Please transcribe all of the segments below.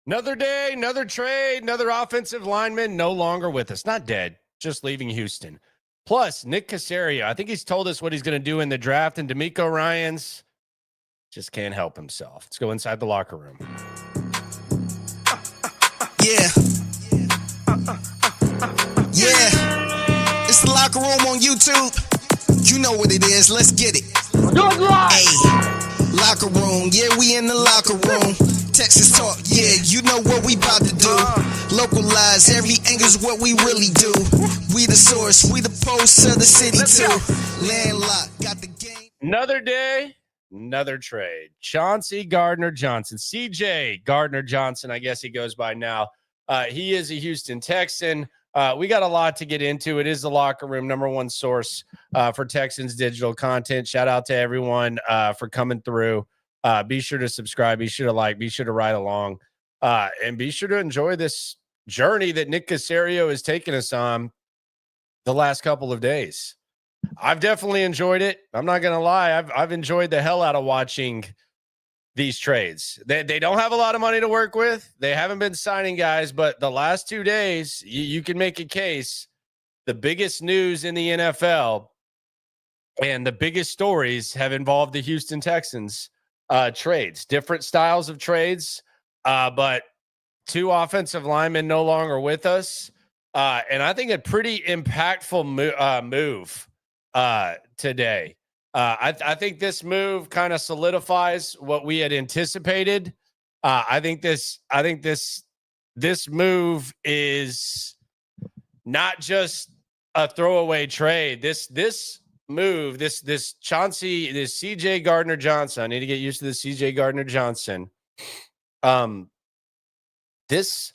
Another day, another trade, another offensive lineman no longer with us. Not dead, just leaving Houston. Plus, Nick Caserio, I think he's told us what he's going to do in the draft, and D'Amico Ryans just can't help himself. Let's go inside the locker room. Yeah. It's the locker room on YouTube. You know what it is. Let's get it. Hey, locker room. Yeah, we in the locker room. Texas talk. Yeah, you know what we about to do. Localize every angle's what we really do. We the source. We the pulse of the city too. Landlocked. Got the game. Another day, another trade. Chauncey Gardner-Johnson. CJ Gardner-Johnson, I guess he goes by now. He is a Houston Texan. We got a lot to get into. It is the locker room, number one source for Texans digital content. Shout out to everyone for coming through. Be sure to subscribe. Be sure to like. Be sure to ride along. And be sure to enjoy this journey that Nick Caserio has taken us on the last couple of days. I've definitely enjoyed it. I'm not going to lie. I've enjoyed the hell out of watching these trades. They don't have a lot of money to work with. They haven't been signing guys, but the last 2 days, you can make a case. The biggest news in the NFL and the biggest stories have involved the Houston Texans trades, different styles of trades, but 2 offensive linemen no longer with us. And I think a pretty impactful move today. I think this move kind of solidifies what we had anticipated. I think this move is not just a throwaway trade. This move, this Chauncey, this CJ Gardner-Johnson. I need to get used to the CJ Gardner-Johnson. This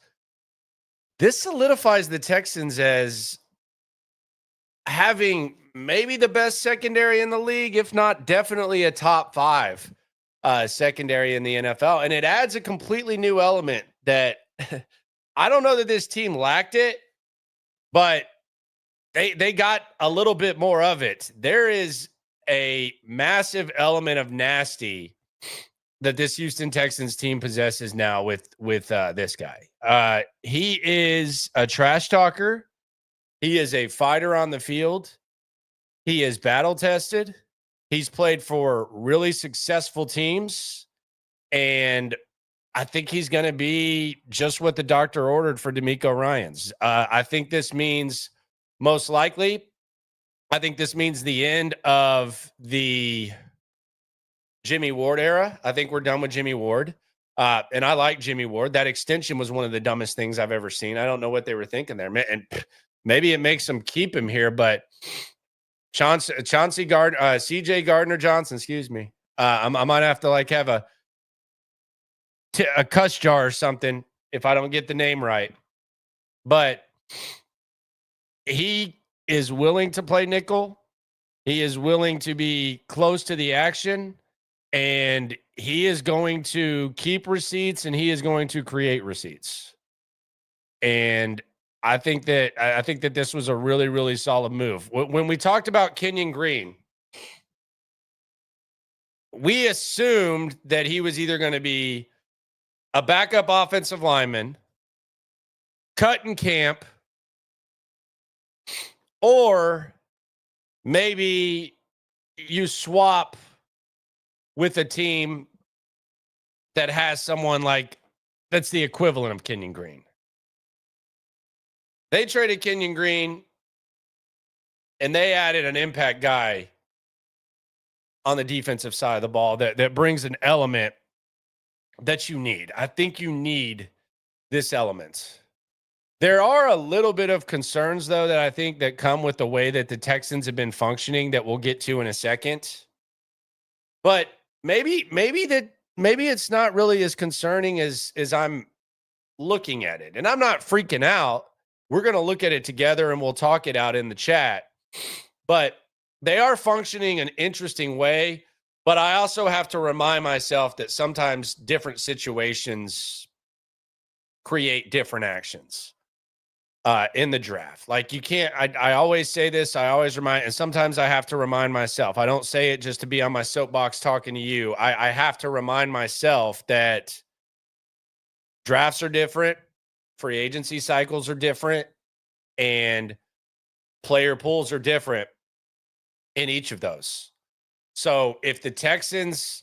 solidifies the Texans as having maybe the best secondary in the league, if not definitely a top 5 secondary in the NFL. And it adds a completely new element that I don't know that this team lacked it, but they got a little bit more of it. There is a massive element of nasty that this Houston Texans team possesses now with this guy. He is a trash talker. He is a fighter on the field. He is battle tested. He's played for really successful teams. And I think he's going to be just what the doctor ordered for D'Amico Ryans. I think this means most likely, I think this means the end of the Jimmy Ward era. I think we're done with Jimmy Ward. And I like Jimmy Ward. That extension was one of the dumbest things I've ever seen. I don't know what they were thinking there. And maybe it makes them keep him here, but CJ Gardner-Johnson, excuse me. I might have to have a cuss jar or something if I don't get the name right. But he is willing to play nickel. He is willing to be close to the action, and he is going to keep receipts, and he is going to create receipts. And I think that this was a really, really solid move. When we talked about Kenyon Green, we assumed that he was either going to be a backup offensive lineman, cut in camp, or maybe you swap with a team that has someone that's the equivalent of Kenyon Green. They traded Kenyon Green, and they added an impact guy on the defensive side of the ball that brings an element that you need. I think you need this element. There are a little bit of concerns, though, that I think that come with the way that the Texans have been functioning that we'll get to in a second. But maybe it's not really as concerning as I'm looking at it. And I'm not freaking out. We're going to look at it together and we'll talk it out in the chat. But they are functioning an interesting way. But I also have to remind myself that sometimes different situations create different actions in the draft. You can't, I always say this, I always remind, and sometimes I have to remind myself. I don't say it just to be on my soapbox talking to you. I have to remind myself that Drafts are different. Free agency cycles are different. And player pools are different in each of those. So if the Texans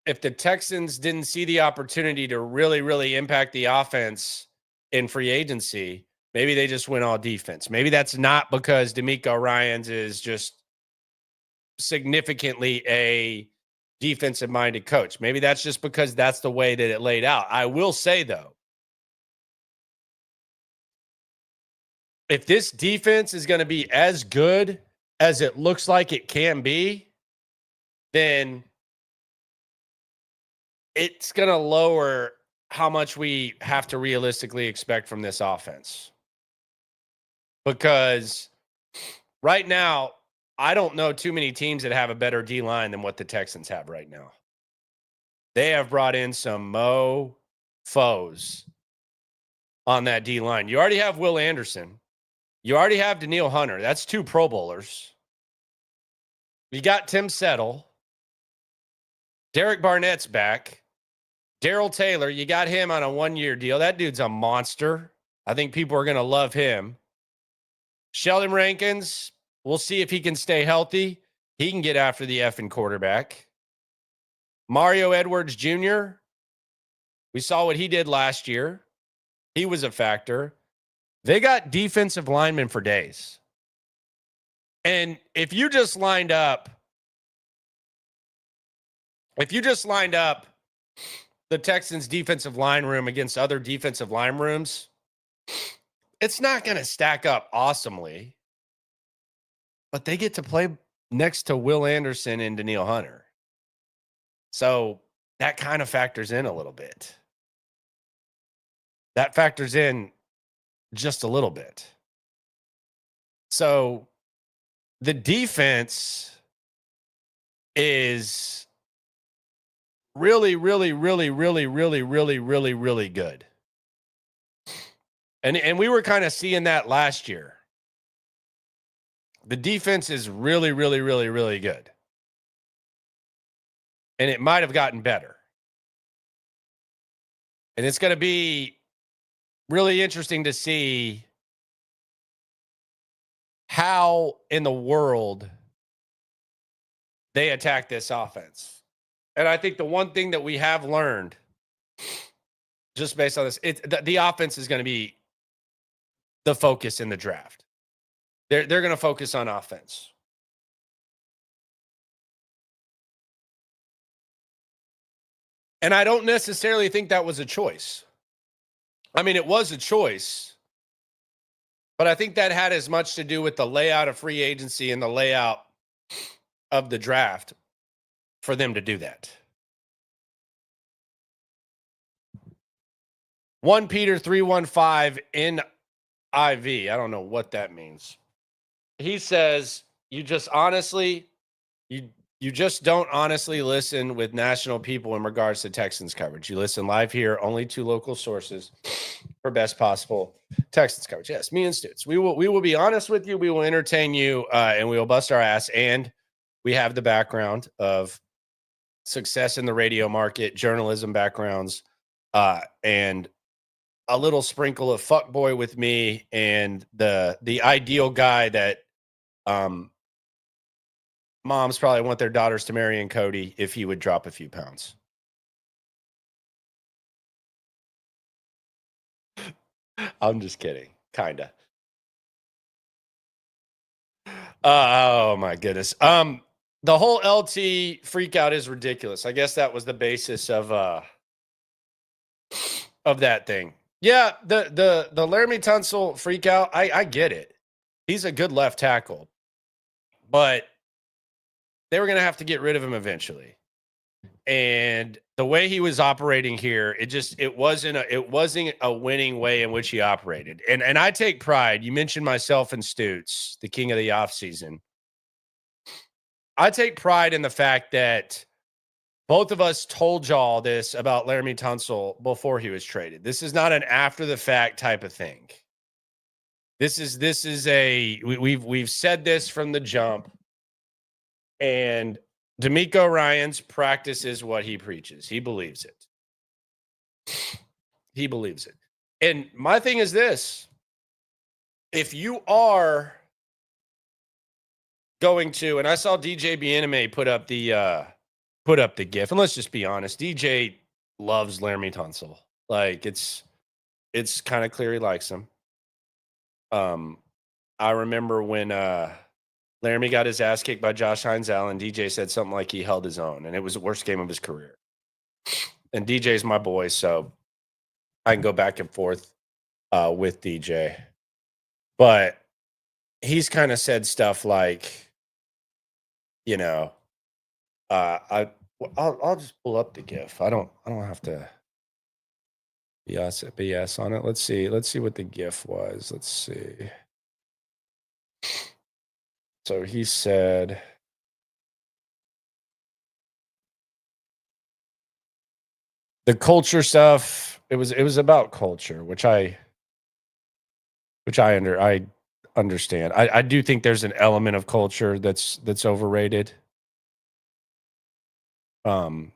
didn't see the opportunity to really, really impact the offense in free agency, maybe they just went all defense. Maybe that's not because D'Amico Ryans is just significantly a defensive-minded coach. Maybe that's just because that's the way that it laid out. I will say, though, if this defense is going to be as good as it looks like it can be, then it's going to lower how much we have to realistically expect from this offense. Because right now, I don't know too many teams that have a better D-line than what the Texans have right now. They have brought in some mofos on that D-line. You already have Will Anderson. You already have Daniil Hunter. That's 2 Pro Bowlers. You got Tim Settle. Derek Barnett's back. Darrell Taylor, you got him on a 1-year deal. That dude's a monster. I think people are going to love him. Sheldon Rankins, we'll see if he can stay healthy. He can get after the effing quarterback. Mario Edwards Jr., we saw what he did last year. He was a factor. They got defensive linemen for days. And if you just lined up the Texans defensive line room against other defensive line rooms, it's not going to stack up awesomely. But they get to play next to Will Anderson and Daniil Hunter. So that kind of factors in a little bit. That factors in just a little bit. So the defense is really, really, really, really, really, really, really, really good. And we were kind of seeing that last year. The defense is really, really, really, really good. And it might have gotten better. And it's going to be really interesting to see how in the world they attack this offense. And I think the one thing that we have learned, just based on this, the offense is going to be the focus in the draft. They're going to focus on offense. And I don't necessarily think that was a choice. I mean, it was a choice, but I think that had as much to do with the layout of free agency and the layout of the draft for them to do that. 1 Peter 3:15 NIV. I don't know what that means. He says, you just don't honestly listen with national people in regards to Texans coverage. You listen live here, only to local sources for best possible Texans coverage. Yes, me and Stoots. We will be honest with you. We will entertain you, and we will bust our ass. And we have the background of success in the radio market, journalism backgrounds, and a little sprinkle of fuckboy with me, and the ideal guy that moms probably want their daughters to marry, and Cody, if he would drop a few pounds. I'm just kidding. Kinda. Oh my goodness. The whole LT freak out is ridiculous. I guess that was the basis of that thing. Yeah, the Laramie Tunsil freak out, I get it. He's a good left tackle. But they were going to have to get rid of him eventually. And the way he was operating here, it wasn't a winning way in which he operated. And I take pride. You mentioned myself and Stoots, the king of the offseason. I take pride in the fact that both of us told y'all this about Laramie Tunsil before he was traded. This is not an after the fact type of thing. We've said this from the jump. And D'Amico Ryans practices what he preaches. He believes it. He believes it. And my thing is this. If you are going to, and I saw DJ Bieneme put up the GIF, and let's just be honest, DJ loves Laramie Tunsil. Like it's kind of clear he likes him. I remember when Laremy got his ass kicked by Josh Heinzel, and DJ said something like he held his own, and it was the worst game of his career. And DJ's my boy, so I can go back and forth with DJ. But he's kind of said stuff like, you know, I'll just pull up the GIF. I don't have to BS on it. Let's see what the GIF was. Let's see. So he said, the culture stuff. It was about culture, which I understand. I do think there's an element of culture that's overrated. Oh,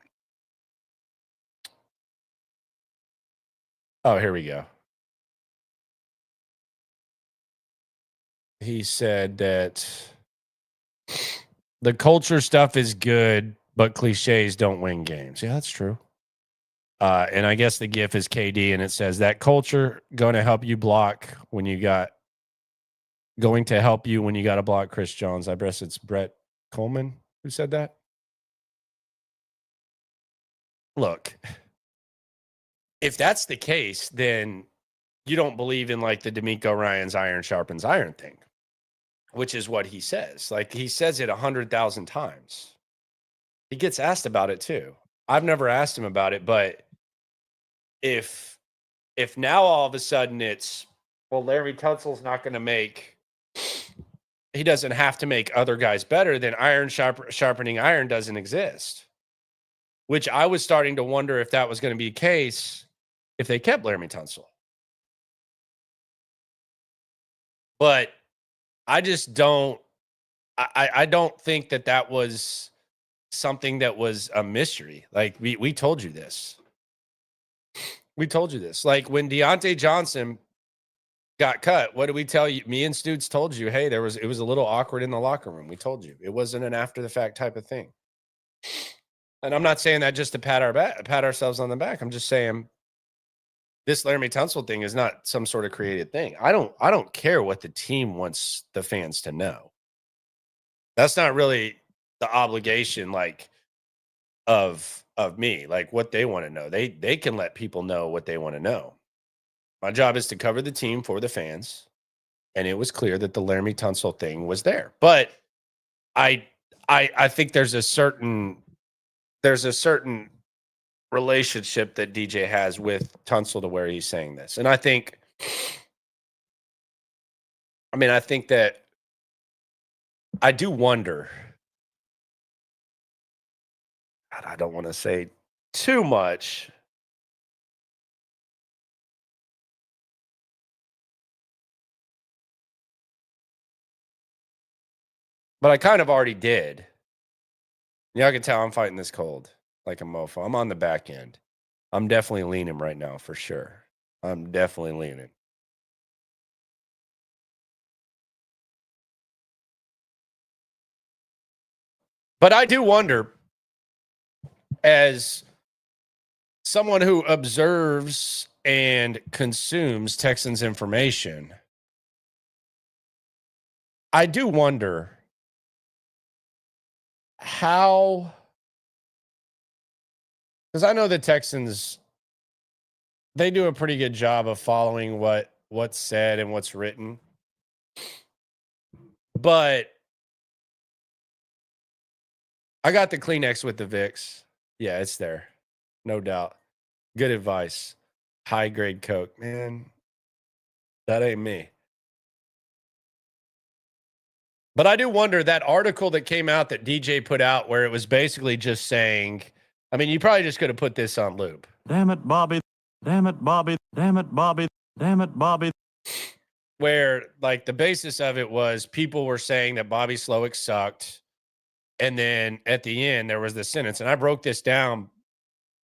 here we go. He said that the culture stuff is good, but cliches don't win games. Yeah, that's true. And I guess the GIF is KD, and it says that culture going to help you when you got to block Chris Jones. I guess it's Brett Coleman who said that. Look, if that's the case, then you don't believe in like the D'Amico Ryans iron sharpens iron thing, which is what he says. Like he says it 100,000 times. He gets asked about it too. I've never asked him about it, but if now all of a sudden it's, well, Laremy Tunsil's not going to he doesn't have to make other guys better, then iron sharpening iron doesn't exist. Which I was starting to wonder if that was going to be the case if they kept Laramie Tunsil. But I just don't, I don't think that was something that was a mystery. Like we told you this. We told you this. Like when Deontay Johnson got cut, what did we tell you? Me and Stoots told you, hey, it was a little awkward in the locker room. We told you. It wasn't an after the fact type of thing. And I'm not saying that just to pat ourselves on the back. I'm just saying this Laramie Tunsil thing is not some sort of created thing. I don't care what the team wants the fans to know. That's not really the obligation like of me, like what they want to know. They can let people know what they want to know. My job is to cover the team for the fans, and it was clear that the Laramie Tunsil thing was there. But I think there's a certain relationship that DJ has with Tunsil to where he's saying this. And I think that I do wonder, I don't want to say too much, but I kind of already did. Yeah, I can tell I'm fighting this cold like a mofo. I'm on the back end. I'm definitely leaning right now for sure. I'm definitely leaning. But I do wonder, as someone who observes and consumes Texans information, I do wonder how, because I know the Texans, they do a pretty good job of following what's said and what's written. But I got the Kleenex with the Vicks. Yeah, it's there. No doubt. Good advice. High grade Coke. Man, that ain't me. But I do wonder, that article that came out that DJ put out where it was basically just saying, I mean, you probably just could have put this on loop. Damn it, Bobby. Damn it, Bobby. Damn it, Bobby. Damn it, Bobby. Where like the basis of it was people were saying that Bobby Slowik sucked. And then at the end, there was this sentence, and I broke this down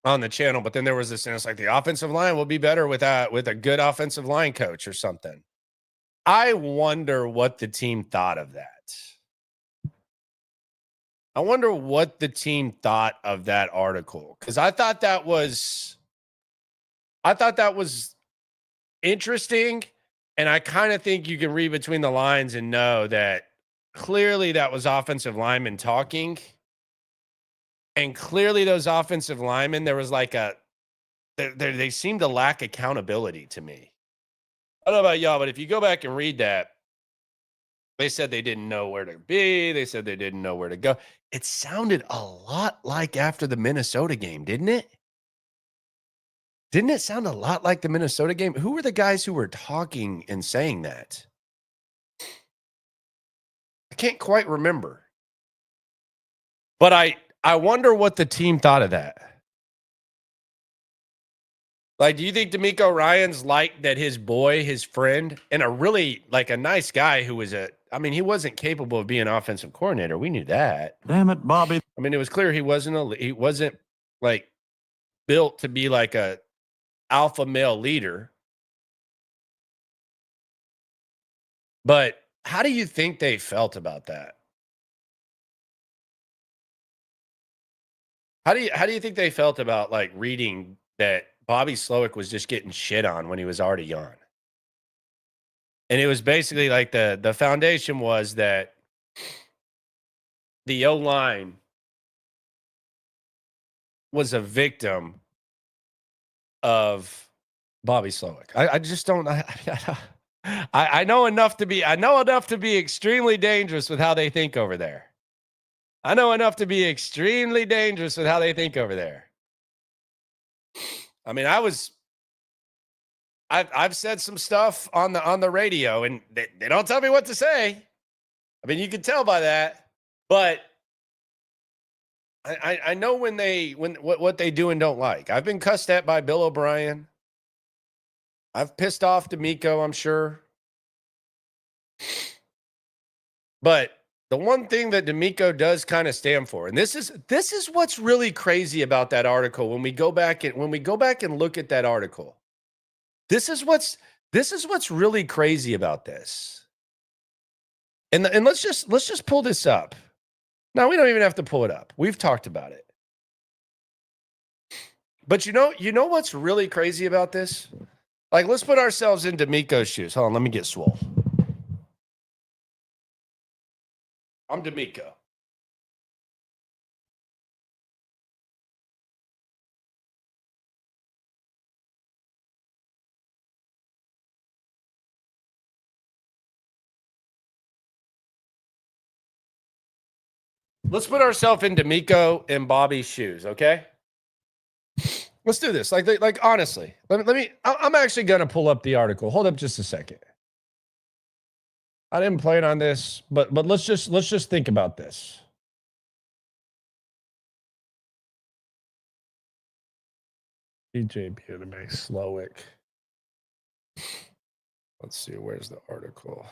on the channel, but then there was this, and it's like the offensive line will be better with a good offensive line coach or something. I wonder what the team thought of that. I wonder what the team thought of that article, because I thought that was interesting, and I kind of think you can read between the lines and know that clearly that was offensive linemen talking, and clearly those offensive linemen, there was like they seemed to lack accountability to me. I don't know about y'all, but if you go back and read that, they said they didn't know where to be. They said they didn't know where to go. It sounded a lot like after the Minnesota game, didn't it? Didn't it sound a lot like the Minnesota game? Who were the guys who were talking and saying that? I can't quite remember. But I wonder what the team thought of that. Like, do you think D'Amico Ryans liked that his boy, his friend, and a really, like, a nice guy who was he wasn't capable of being an offensive coordinator. We knew that. Damn it, Bobby. I mean, it was clear he wasn't like built to be like a alpha male leader. But how do you think they felt about that? How do you think they felt about like reading that Bobby Slowik was just getting shit on when he was already gone? And it was basically like the foundation was that the O-line was a victim of Bobby Slowik. I just don't. I know enough to be. I know enough to be extremely dangerous with how they think over there. I know enough to be extremely dangerous with how they think over there. I mean, I've said some stuff on the radio, and they don't tell me what to say. I mean, you can tell by that, but I know what they do and don't like. I've been cussed at by Bill O'Brien. I've pissed off D'Amico, I'm sure. But the one thing that D'Amico does kind of stand for, and this is what's really crazy about that article. When we go back and look at that article, this is what's really crazy about this. And let's just pull this up. Now, we don't even have to pull it up. We've talked about it. But you know what's really crazy about this? Like, let's put ourselves in D'Amico's shoes. Hold on, let me get swole. I'm D'Amico. Let's put ourselves in D'Amico and Bobby's shoes, okay? Let's do this. Like honestly, let me. I'm actually gonna pull up the article. Hold up just a second. I didn't plan on this, but let's just think about this. DJ Beauty Slowik. Let's see, where's the article?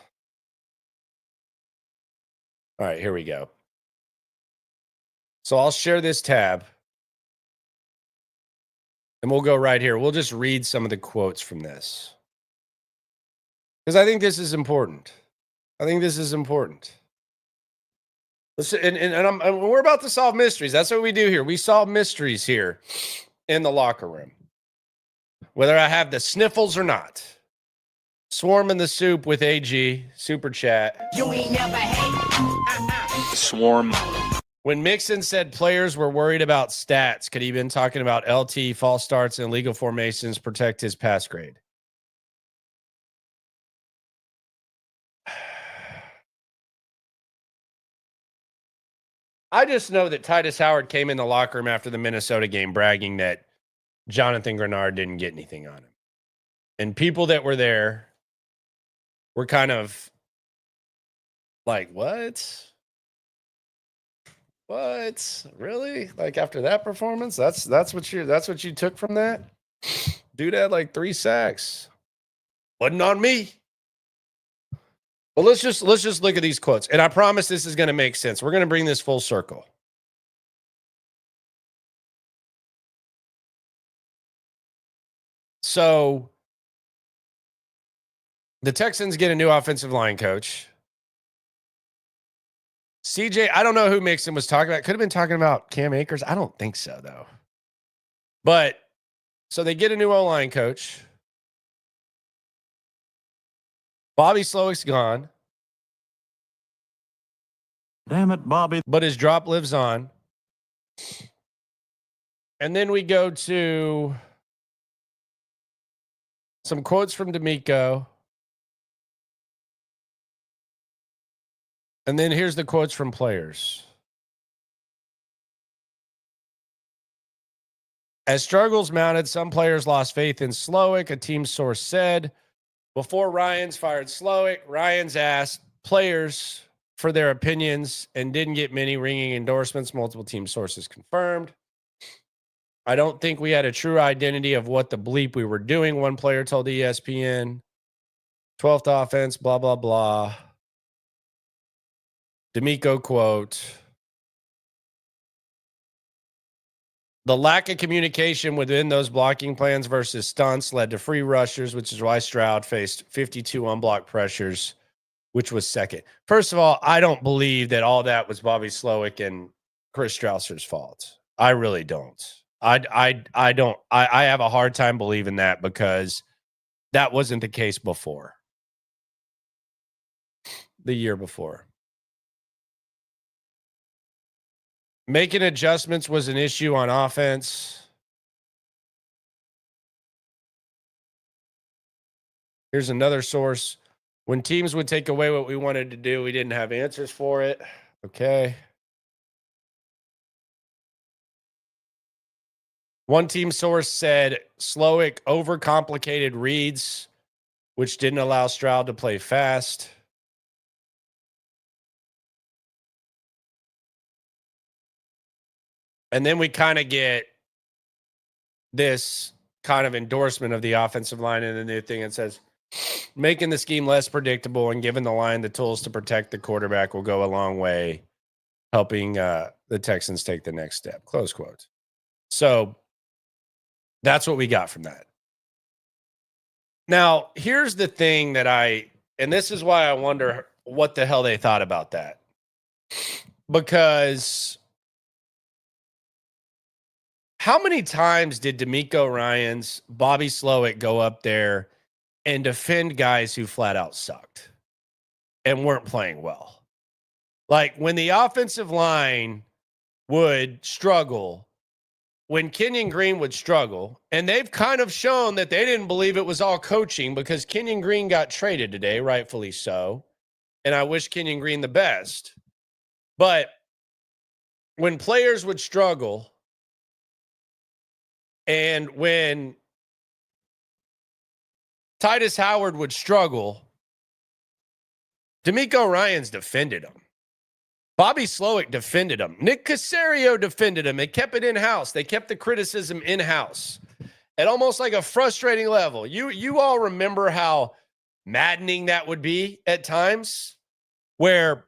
All right, here we go. So I'll share this tab. And we'll go right here. We'll just read some of the quotes from this. Because I think this is important. And we're about to solve mysteries. That's what we do here. We solve mysteries here in the locker room. Whether I have the sniffles or not. Swarm in the soup with AG. Super chat. You ain't never hate. Swarm. When Mixon said players were worried about stats, could he have been talking about LT, false starts, and illegal formations protect his pass grade? I just know that Titus Howard came in the locker room after the Minnesota game bragging that Jonathan Grenard didn't get anything on him. And people that were there were kind of like, what? What? Really? Like after that performance? That's what you took from that? Dude had like 3 sacks. Wasn't on me. Well, let's just look at these quotes. And I promise this is going to make sense. We're going to bring this full circle. So the Texans get a new offensive line coach. CJ, I don't know who Mixon was talking about. Could have been talking about Cam Akers. I don't think so, though. But so they get a new O-line coach. Bobby Slowik's gone. Damn it, Bobby. But his drop lives on. And then we go to some quotes from D'Amico. And then here's the quotes from players. As struggles mounted, some players lost faith in Slowik, a team source said. Before Ryans fired Slowik, Ryans asked players for their opinions and didn't get many ringing endorsements, multiple team sources confirmed. I don't think we had a true identity of what the bleep we were doing, one player told ESPN. 12th offense, blah, blah, blah. D'Amico quote. The lack of communication within those blocking plans versus stunts led to free rushers, which is why Stroud faced 52 unblocked pressures, which was second. First of all, I don't believe that all that was Bobby Slowik and Chris Strausser's fault. I really don't. I don't. I have a hard time believing that because that wasn't the case before. The year before. Making adjustments was an issue on offense. Here's another source. When teams would take away what we wanted to do, we didn't have answers for it. Okay. One team source said Slowik overcomplicated reads, which didn't allow Stroud to play fast. And then we kind of get this kind of endorsement of the offensive line in the new thing. It says, making the scheme less predictable and giving the line the tools to protect the quarterback will go a long way, helping the Texans take the next step. Close quote. So that's what we got from that. Now, here's the thing that and this is why I wonder what the hell they thought about that. Because how many times did D'Amico Ryans, Bobby Slowik go up there and defend guys who flat out sucked and weren't playing well? Like when the offensive line would struggle, when Kenyon Green would struggle, and they've kind of shown that they didn't believe it was all coaching because Kenyon Green got traded today, rightfully so. And I wish Kenyon Green the best. But when players would struggle, and when Titus Howard would struggle, D'Amico Ryans defended him. Bobby Slowik defended him. Nick Caserio defended him. They kept it in-house. They kept the criticism in-house at almost like a frustrating level. You all remember how maddening that would be at times where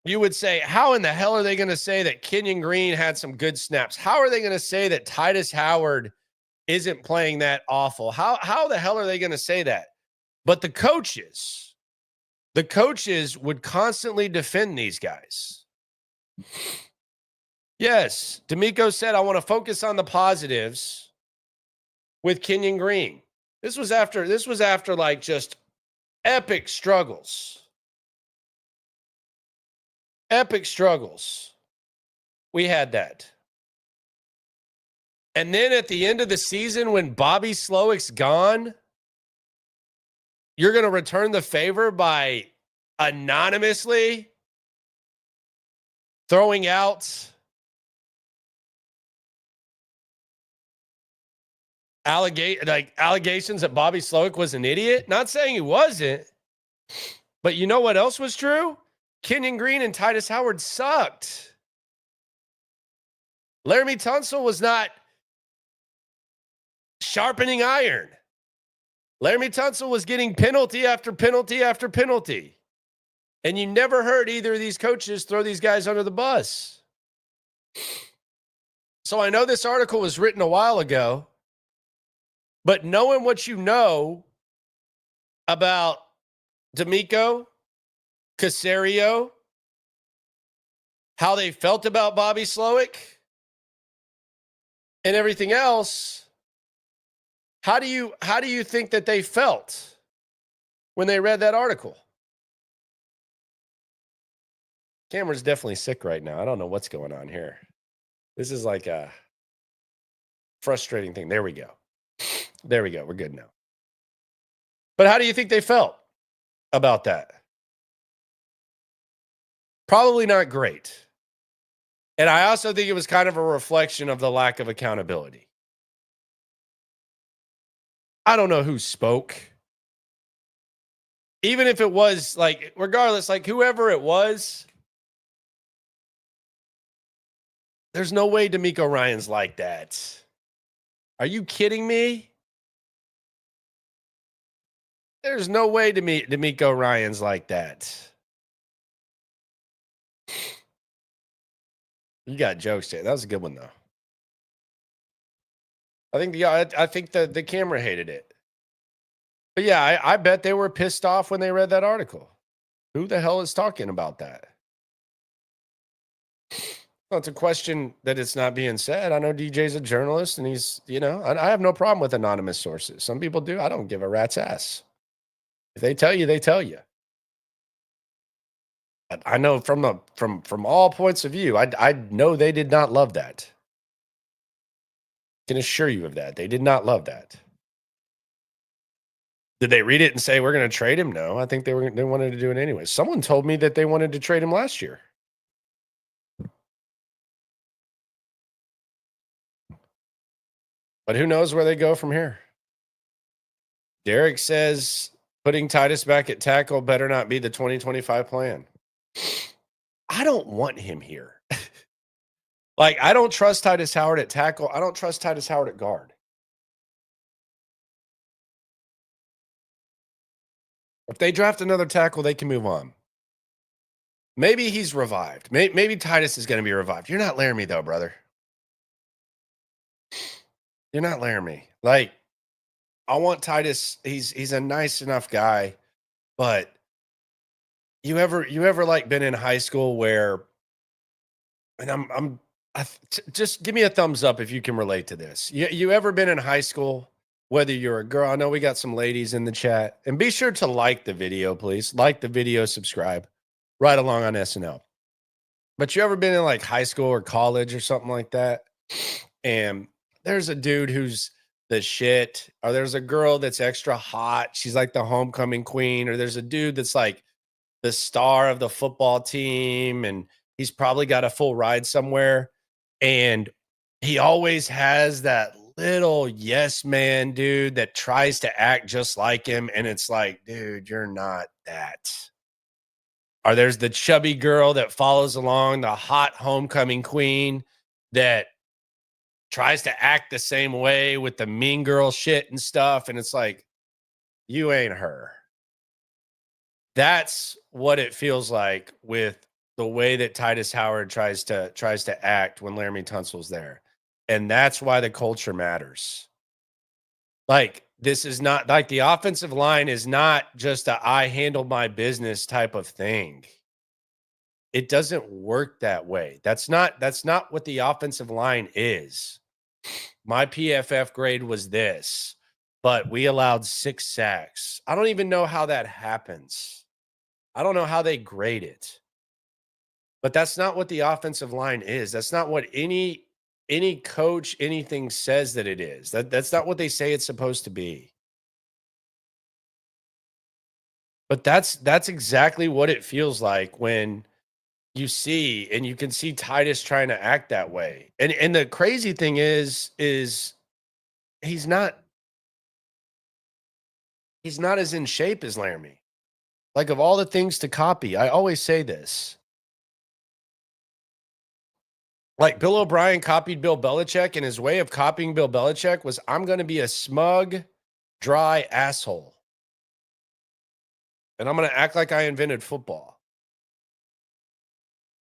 you would say, how in the hell are they going to say that Kenyon Green had some good snaps? How are they going to say that Titus Howard isn't playing that awful? How the hell are they going to say that? But the coaches would constantly defend these guys. Yes, D'Amico said, I want to focus on the positives with Kenyon Green. This was after like just epic struggles. Epic struggles. We had that. And then at the end of the season, when Bobby Slowik's gone, you're going to return the favor by anonymously throwing out allegations that Bobby Slowik was an idiot. Not saying he wasn't, but you know what else was true? Kenyon Green and Titus Howard sucked. Laramie Tunsil was not sharpening iron. Laramie Tunsil was getting penalty after penalty after penalty. And you never heard either of these coaches throw these guys under the bus. So I know this article was written a while ago, But knowing what you know about D'Amico, Caserio, how they felt about Bobby Slowik, and everything else, how do you think that they felt when they read that article? Camera's definitely sick right now. I don't know what's going on here. This is like a frustrating thing. There we go. There we go. We're good now. But how do you think they felt about that? Probably not great. And I also think it was kind of a reflection of the lack of accountability. I don't know who spoke. Even if it was like, regardless, like whoever it was, there's no way D'Amico Ryan's like that. Are you kidding me? There's no way D'Amico Ryan's like that. You got jokes there. That was a good one, though. I think the camera hated it. But yeah, I bet they were pissed off when they read that article. Who the hell is talking about that? Well, it's a question that it's not being said. I know DJ's a journalist and he's, I have no problem with anonymous sources. Some people do. I don't give a rat's ass. If they tell you, they tell you. I know from all points of view, I know they did not love that. I can assure you of that. They did not love that. Did they read it and say, we're going to trade him? No, I think they wanted to do it anyway. Someone told me that they wanted to trade him last year. But who knows where they go from here? Derek says putting Titus back at tackle better not be the 2025 plan. I don't want him here. Like, I don't trust Titus Howard at tackle. I don't trust Titus Howard at guard. If they draft another tackle, they can move on. Maybe he's revived. Maybe Titus is going to be revived. You're not Laremy, though, brother. You're not Laremy. Like, I want Titus. He's a nice enough guy, but you ever like been in high school where, and just give me a thumbs up if you can relate to this. You ever been in high school, whether you're a girl? I know we got some ladies in the chat, and be sure to like the video, please. Like the video, subscribe, right along on SNL. But you ever been in like high school or college or something like that, and there's a dude who's the shit, or there's a girl that's extra hot, she's like the homecoming queen, or there's a dude that's like the star of the football team, and he's probably got a full ride somewhere, and he always has that little yes man dude that tries to act just like him, and it's like, dude, you're not that. Or there's the chubby girl that follows along, the hot homecoming queen that tries to act the same way with the mean girl shit and stuff, and it's like, you ain't her. That's what it feels like with the way that Titus Howard tries to act when Laramie Tunsil's there. And that's why the culture matters. Like, this is not like the offensive line is not just a I handle my business type of thing. It doesn't work that way. That's not what the offensive line is. My PFF grade was this, but we allowed 6 sacks. I don't even know how that happens. I don't know how they grade it. But that's not what the offensive line is. That's not what any coach, anything says that it is. That's not what they say it's supposed to be. But that's exactly what it feels like when you see, and you can see Titus trying to act that way. And the crazy thing is he's not as in shape as Laremy. Like, of all the things to copy, I always say this. Like, Bill O'Brien copied Bill Belichick, and his way of copying Bill Belichick was, I'm going to be a smug, dry asshole. And I'm going to act like I invented football.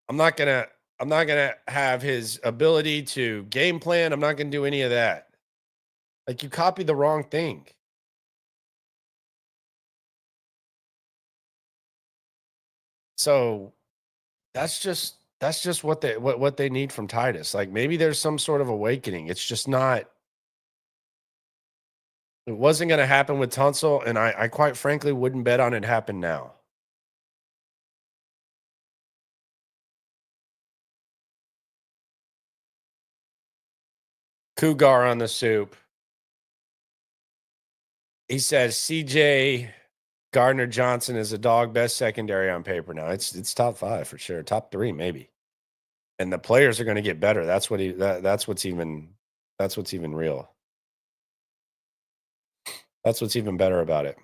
I'm not going to have his ability to game plan. I'm not going to do any of that. Like, you copied the wrong thing. So that's just what they need from Titus. Like, maybe there's some sort of awakening. It's just not. It wasn't going to happen with Tunsil, and I quite frankly wouldn't bet on it happen now. Cougar on the soup. He says CJ Gardner-Johnson is a dog best secondary on paper now. It's top 5 for sure. Top 3 maybe. And the players are going to get better. That's what's even real. That's what's even better about it.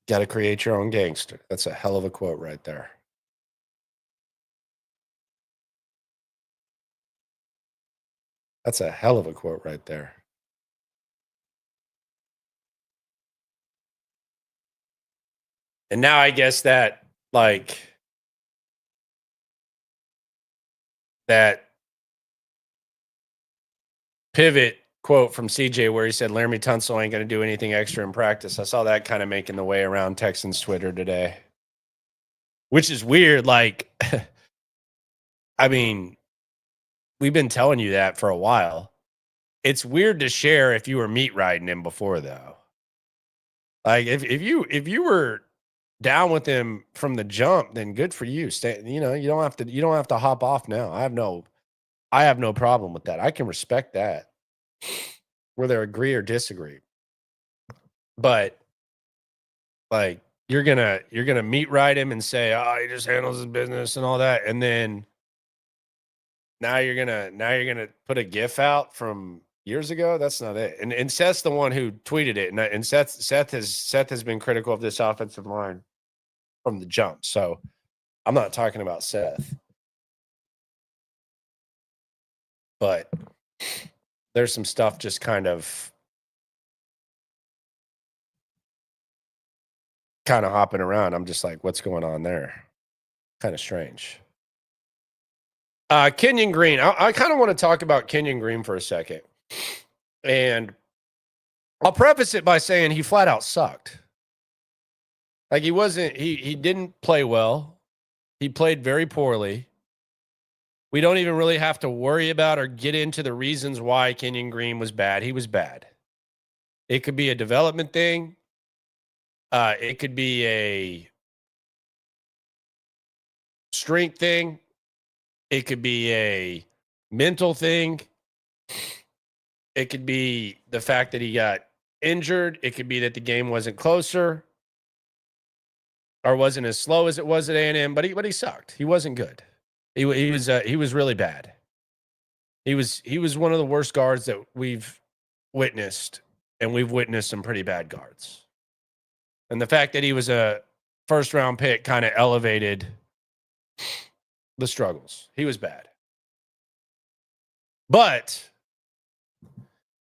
Got to create your own gangster. That's a hell of a quote right there. That's a hell of a quote right there. And now I guess that, like, that pivot quote from CJ where he said Laramie Tunsil ain't going to do anything extra in practice. I saw that kind of making the way around Texans Twitter today, which is weird. Like, I mean, we've been telling you that for a while. It's weird to share if you were meat riding him before, though. Like, if you were down with him from the jump, then good for you. Stay, you don't have to hop off now. I have no problem with that. I can respect that, whether agree or disagree. But, like, you're gonna meat ride him and say, oh, he just handles his business and all that, and then now you're gonna put a GIF out from years ago. That's not it. And Seth's the one who tweeted it, and Seth has been critical of this offensive line from the jump. So I'm not talking about Seth, but there's some stuff just kind of hopping around. I'm just like, what's going on there? Kind of strange. Kenyon Green. I kind of want to talk about Kenyon Green for a second. And I'll preface it by saying he flat out sucked. Like, he didn't play well. He played very poorly. We don't even really have to worry about or get into the reasons why Kenyon Green was bad. He was bad. It could be a development thing. It could be a strength thing. It could be a mental thing. It could be the fact that he got injured. It could be that the game wasn't closer or wasn't as slow as it was at A&M, but he sucked. He wasn't good. He was really bad. He was one of the worst guards that we've witnessed, and we've witnessed some pretty bad guards. And the fact that he was a first-round pick kind of elevated the struggles. He was bad. But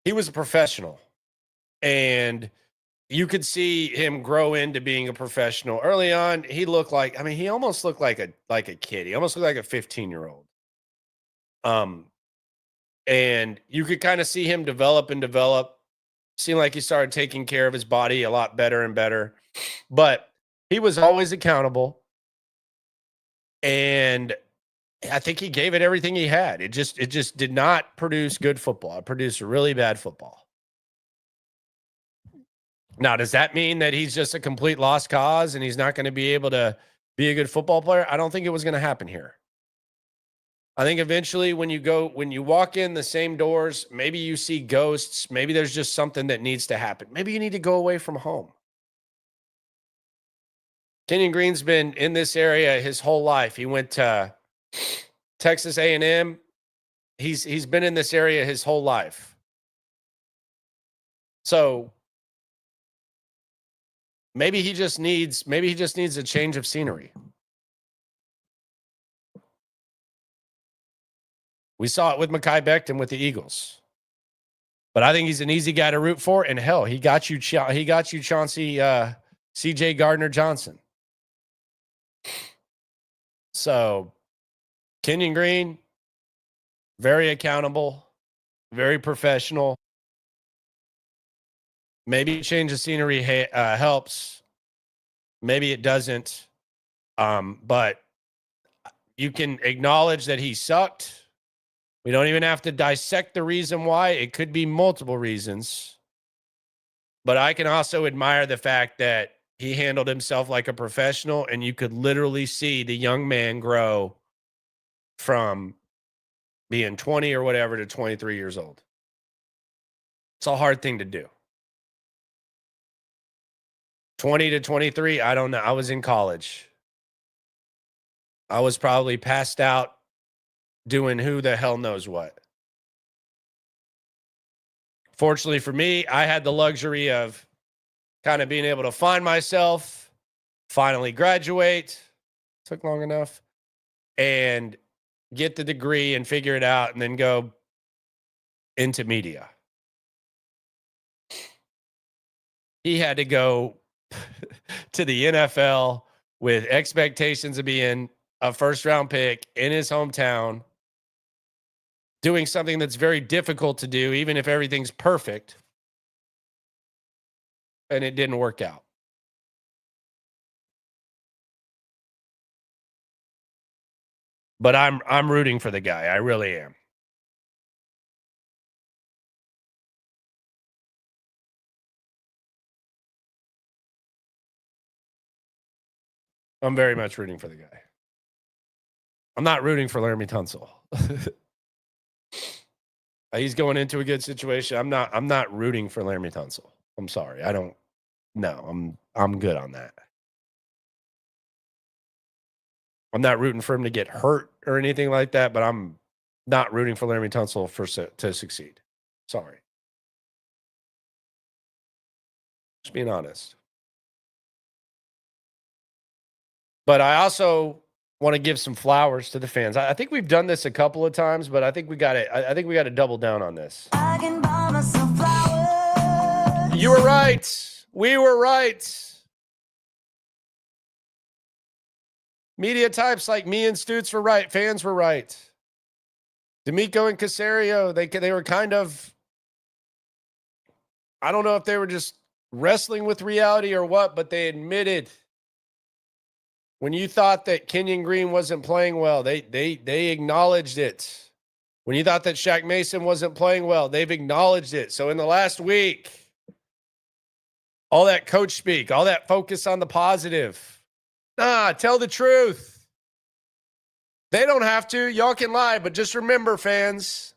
he was a professional, and you could see him grow into being a professional. Early on, he almost looked like a kid. He almost looked like a 15-year-old. And you could kind of see him develop. Seemed like he started taking care of his body a lot better and better. But he was always accountable. And I think he gave it everything he had. It just did not produce good football. It produced really bad football. Now, does that mean that he's just a complete lost cause and he's not going to be able to be a good football player? I don't think it was going to happen here. I think eventually when you walk in the same doors, maybe you see ghosts. Maybe there's just something that needs to happen. Maybe you need to go away from home. Kenyon Green's been in this area his whole life. He went to Texas A&M. He's been in this area his whole life. So maybe he just needs a change of scenery. We saw it with Mekhi Becton with the Eagles. But I think he's an easy guy to root for. And hell, he got you Chauncey CJ Gardner-Johnson. So Kenyon Green, very accountable, very professional. Maybe change of scenery helps. Maybe it doesn't. But you can acknowledge that he sucked. We don't even have to dissect the reason why. It could be multiple reasons. But I can also admire the fact that he handled himself like a professional, and you could literally see the young man grow from being 20 or whatever to 23 years old. It's a hard thing to do. 20 to 23, I don't know. I was in college. I was probably passed out doing who the hell knows what. Fortunately for me, I had the luxury of kind of being able to find myself, finally graduate. Took long enough. And get the degree and figure it out and then go into media. He had to go to the NFL with expectations of being a first-round pick in his hometown, doing something that's very difficult to do, even if everything's perfect. And it didn't work out. But I'm rooting for the guy. I really am. I'm very much rooting for the guy. I'm not rooting for Laramie Tunsil. He's going into a good situation. I'm not rooting for Laramie Tunsil. I'm sorry. I'm good on that. I'm not rooting for him to get hurt or anything like that, but I'm not rooting for Laramie Tunsil to succeed. Sorry. Just being honest. But I also want to give some flowers to the fans. I think we've done this a couple of times, but I think we got to. I think we got to double down on this. I can buy myself flowers. You were right. We were right. Media types like me and Stoots were right. Fans were right. Nico and Caserio, they were kind of. I don't know if they were just wrestling with reality or what, but they admitted. When you thought that Kenyon Green wasn't playing well, they acknowledged it. When you thought that Shaq Mason wasn't playing well, they've acknowledged it. So in the last week, all that coach speak, all that focus on the positive. Tell the truth. They don't have to. Y'all can lie, but just remember, fans,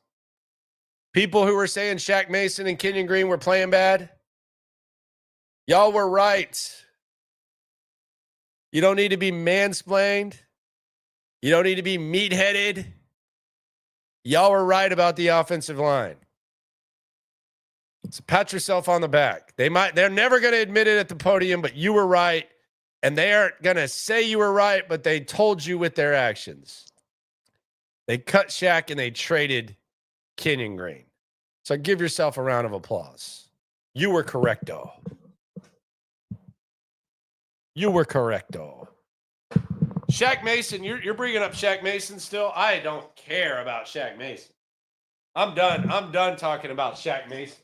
people who were saying Shaq Mason and Kenyon Green were playing bad, y'all were right. You don't need to be mansplained. You don't need to be meat-headed. Y'all were right about the offensive line. So pat yourself on the back. They're never going to admit it at the podium, but you were right. And they aren't going to say you were right, but they told you with their actions. They cut Shaq and they traded Kenyon Green. So give yourself a round of applause. You were correcto. You were correcto. Shaq Mason, you're bringing up Shaq Mason still? I don't care about Shaq Mason. I'm done. I'm done talking about Shaq Mason.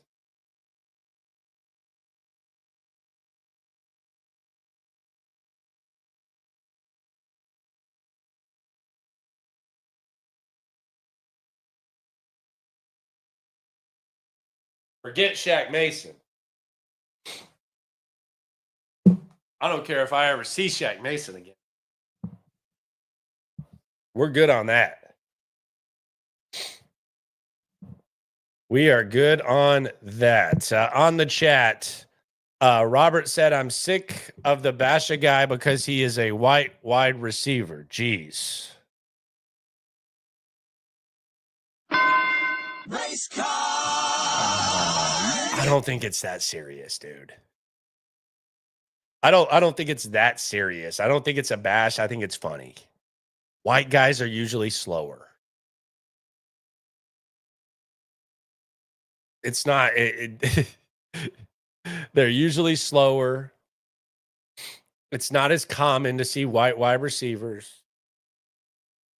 Forget Shaq Mason. I don't care if I ever see Shaq Mason again. We're good on that. We are good on that. On the chat, Robert said, I'm sick of the Basha guy because he is a white wide receiver. Jeez. Race car! I don't think it's that serious, dude. I don't think it's that serious. I don't think it's a bash. I think it's funny. White guys are usually slower. It's not. They're usually slower. It's not as common to see white wide receivers.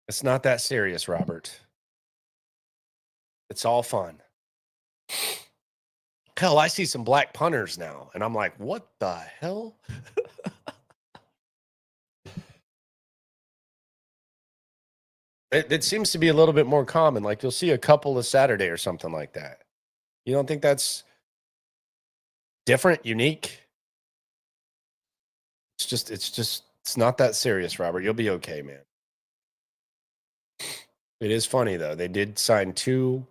It's not that serious, Robert. It's all fun. Hell, I see some black punters now, and I'm like, what the hell? It seems to be a little bit more common. Like you'll see a couple of Saturday or something like that. You don't think that's different, unique? It's not that serious, Robert. You'll be okay, man. It is funny though. They did sign 2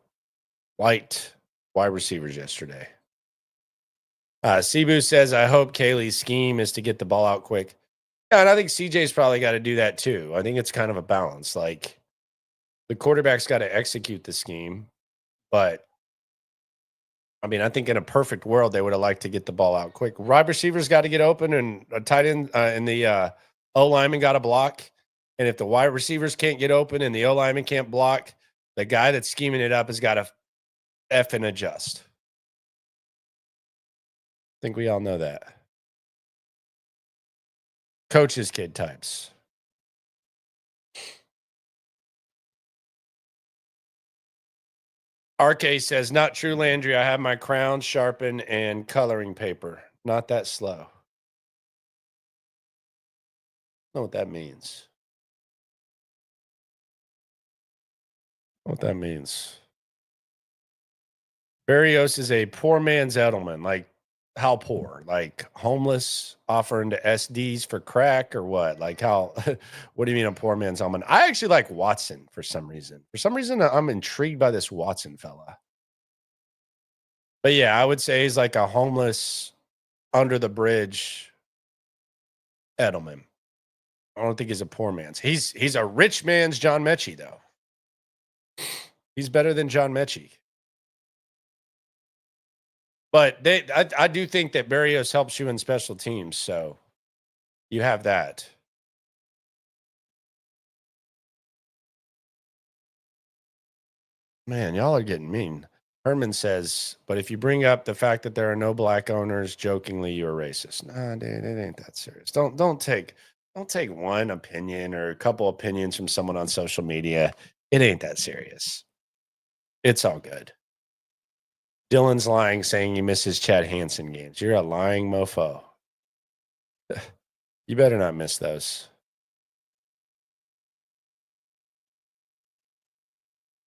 white wide receivers yesterday. Cebu says, I hope Kaylee's scheme is to get the ball out quick. Yeah, and I think CJ's probably got to do that too. I think it's kind of a balance. Like the quarterback's got to execute the scheme, but I mean, I think in a perfect world, they would have liked to get the ball out quick. Wide receivers got to get open, and a tight end and the O lineman got to block. And if the wide receivers can't get open and the O lineman can't block, the guy that's scheming it up has got to F and adjust. I think we all know that. Coach's kid types. RK says, not true, Landry. I have my crown sharpened and coloring paper. Not that slow. I don't know what that means. What that means. Barrios is a poor man's Edelman. Like, how poor? Like, homeless, offering to SDs for crack or what? Like, how? What do you mean a poor man's Edelman? I actually like Watson for some reason. For some reason, I'm intrigued by this Watson fella. But yeah, I would say he's like a homeless, under the bridge Edelman. I don't think he's a poor man's. He's a rich man's John Mechie, though. He's better than John Mechie. But I do think that Barrios helps you in special teams, so you have that. Man, y'all are getting mean. Herman says, but if you bring up the fact that there are no black owners, jokingly, you're racist. Nah, dude, it ain't that serious. Don't take one opinion or a couple opinions from someone on social media. It ain't that serious. It's all good. Dylan's lying, saying he misses Chad Hansen games. You're a lying mofo. You better not miss those.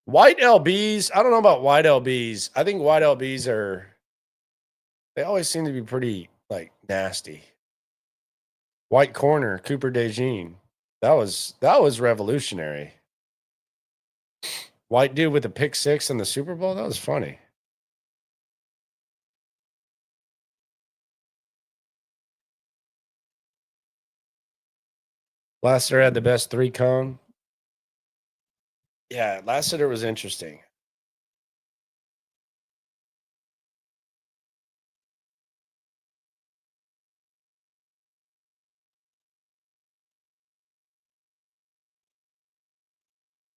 White LBs. I don't know about white LBs. I think white LBs they always seem to be pretty like nasty. White corner, Cooper DeJean. That was revolutionary. White dude with a pick 6 in the Super Bowl. That was funny. Lassiter had the best 3 cone. Yeah, Lassiter was interesting.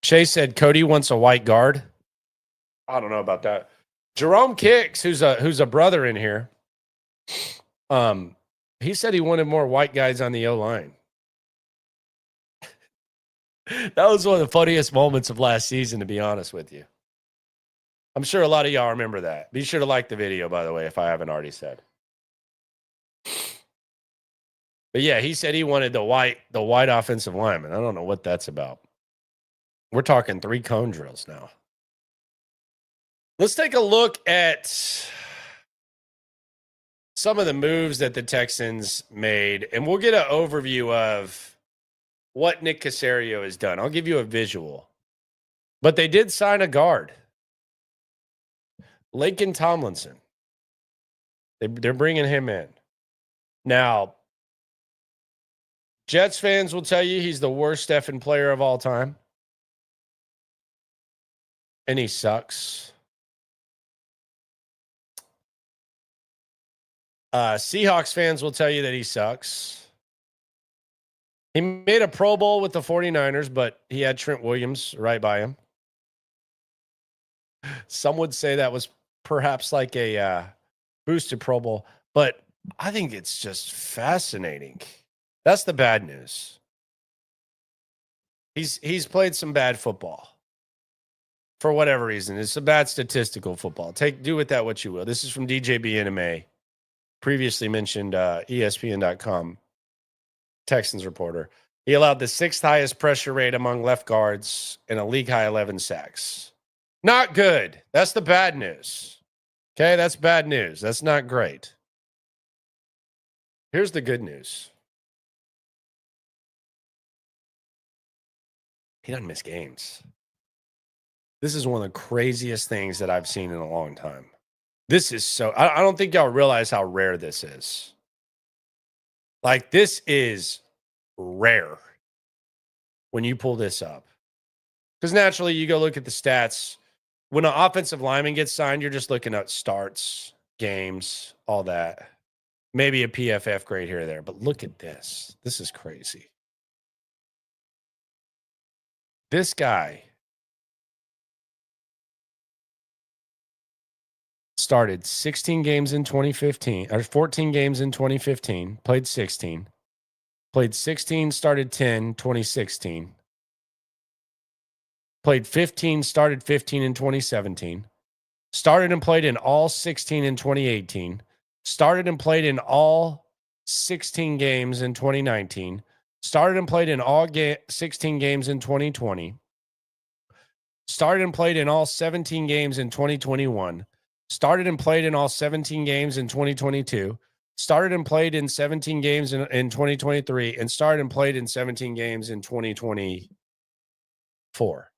Chase said Cody wants a white guard. I don't know about that. Jerome Kicks, who's a brother in here, he said he wanted more white guys on the O-line. That was one of the funniest moments of last season, to be honest with you. I'm sure a lot of y'all remember that. Be sure to like the video, by the way, if I haven't already said. But yeah, he said he wanted the white offensive lineman. I don't know what that's about. We're talking 3 cone drills now. Let's take a look at some of the moves that the Texans made, and we'll get an overview of what Nick Caserio has done. I'll give you a visual. But they did sign a guard. Laken Tomlinson. They're bringing him in. Now, Jets fans will tell you he's the worst effing player of all time. And he sucks. Seahawks fans will tell you that he sucks. He made a Pro Bowl with the 49ers, but he had Trent Williams right by him. Some would say that was perhaps like a boosted Pro Bowl, but I think it's just fascinating. That's the bad news. He's played some bad football. for whatever reason. It's a bad statistical football. Do with that what you will. This is from DJB NMA, previously mentioned ESPN.com Texans reporter. He allowed the 6th highest pressure rate among left guards and a league high 11 sacks. Not good. That's the bad news. Okay, that's bad news. That's not great. Here's the good news. He doesn't miss games. This is one of the craziest things that I've seen in a long time. This is so, I don't think y'all realize how rare this is. Like, this is rare when you pull this up. Because naturally, you go look at the stats. When an offensive lineman gets signed, you're just looking at starts, games, all that. Maybe a PFF grade here or there. But look at this. This is crazy. This guy started 16 games in 2015, or 14 games in 2015, played 16. Played 16, started 10, 2016. Played 15, started 15 in 2017. Started and played in all 16 in 2018. Started and played in all 16 games in 2019. Started and played in all 16 games in 2020. Started and played in all 17 games in 2021. Started and played in all 17 games in 2022. Started and played in 17 games in 2023. And started and played in 17 games in 2024.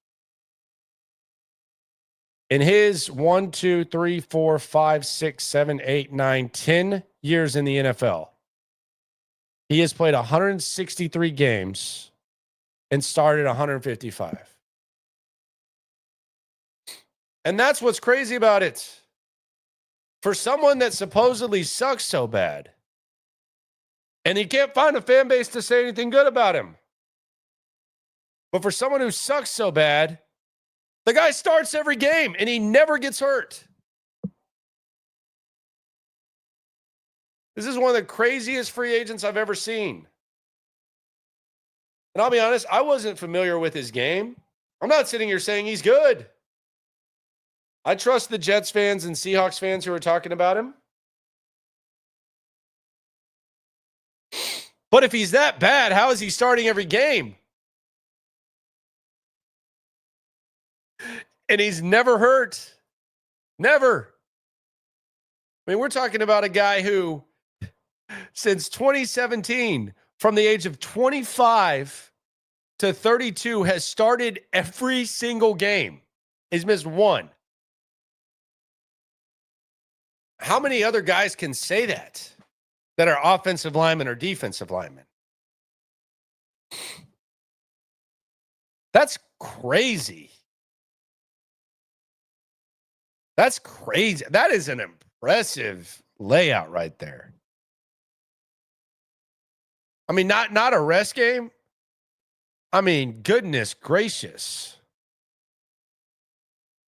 In his 1, 2, 3, 4, 5, 6, 7, 8, 9, 10 years in the NFL, he has played 163 games and started 155. And that's what's crazy about it. For someone that supposedly sucks so bad, and he can't find a fan base to say anything good about him. But for someone who sucks so bad, the guy starts every game and he never gets hurt. This is one of the craziest free agents I've ever seen. And I'll be honest, I wasn't familiar with his game. I'm not sitting here saying he's good. I trust the Jets fans and Seahawks fans who are talking about him. But if he's that bad, how is he starting every game? And he's never hurt. Never. I mean, we're talking about a guy who, since 2017, from the age of 25 to 32, has started every single game. He's missed one. How many other guys can say that are offensive linemen or defensive linemen? That's crazy. That's crazy. That is an impressive layout right there. I mean, not a rest game. I mean, goodness gracious.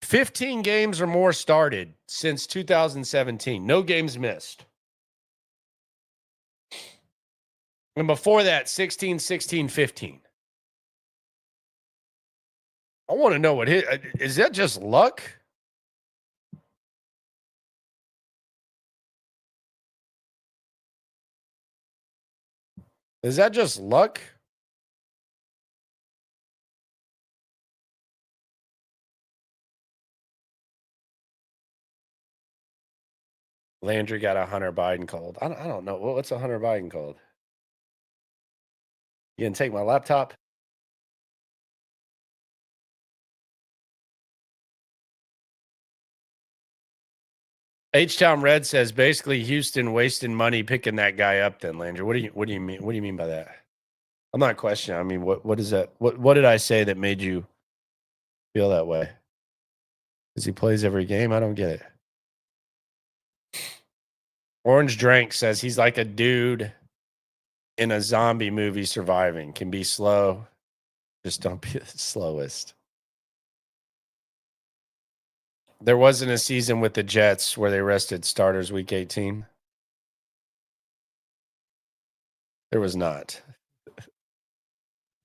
15 games or more started since 2017. No games missed. And before that, 16, 16, 15. I want to know what is that just luck? Is that just luck? Landry got a Hunter Biden called. I don't know. What's a Hunter Biden called? You gonna take my laptop? H-Town Red says basically Houston wasting money picking that guy up. Then Landry, what do you mean? What do you mean by that? I'm not questioning. I mean, what is that? What did I say that made you feel that way? Because he plays every game. I don't get it. Orange Drank says he's like a dude in a zombie movie surviving. Can be slow. Just don't be the slowest. There wasn't a season with the Jets where they rested starters week 18. There was not.